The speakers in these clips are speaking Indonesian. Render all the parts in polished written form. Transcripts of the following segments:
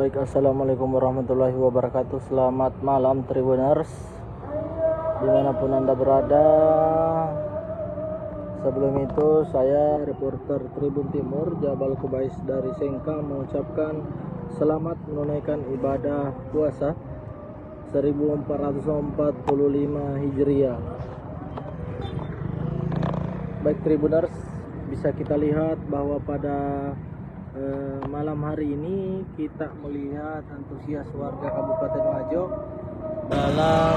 Baik, assalamualaikum warahmatullahi wabarakatuh. Selamat malam Tribuners, dimanapun Anda berada. Sebelum itu, saya reporter Tribun Timur Jabal Kubais dari Sengkang mengucapkan selamat menunaikan ibadah puasa 1445 Hijriah. Baik Tribuners, bisa kita lihat bahwa pada malam hari ini kita melihat antusias warga Kabupaten Wajo dalam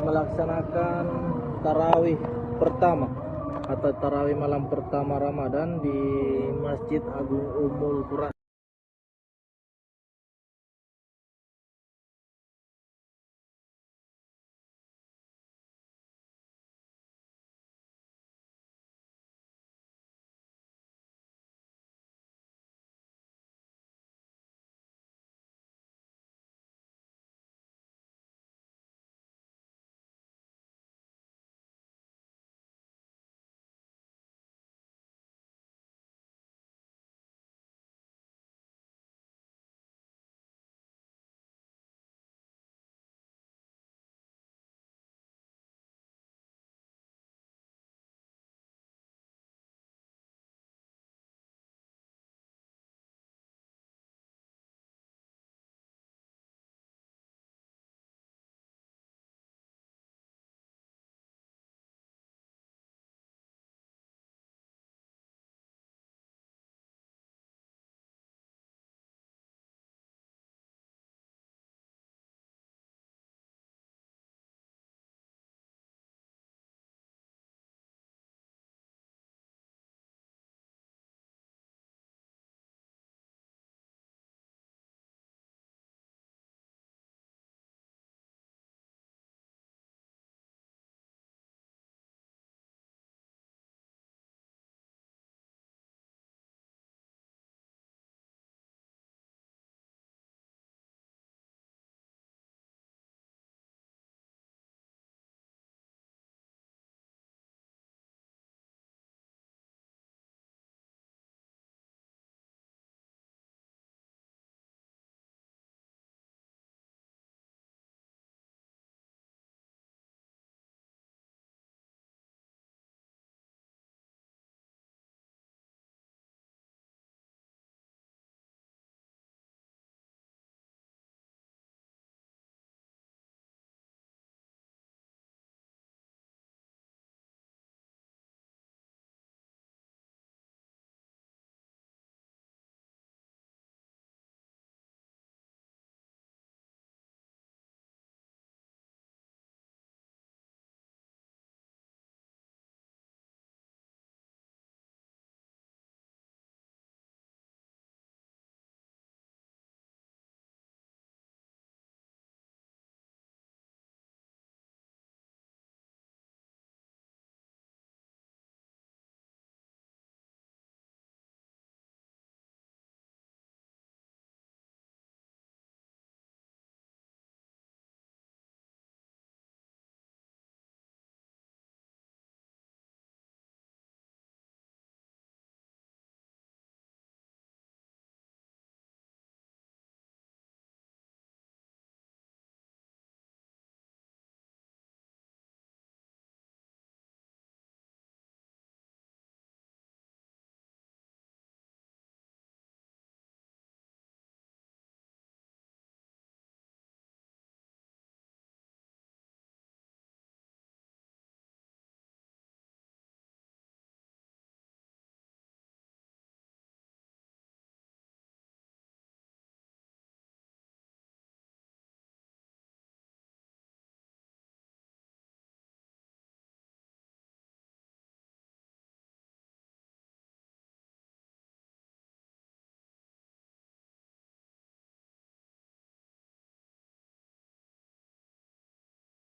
melaksanakan tarawih pertama atau tarawih malam pertama Ramadan di Masjid Agung Ummul Qura.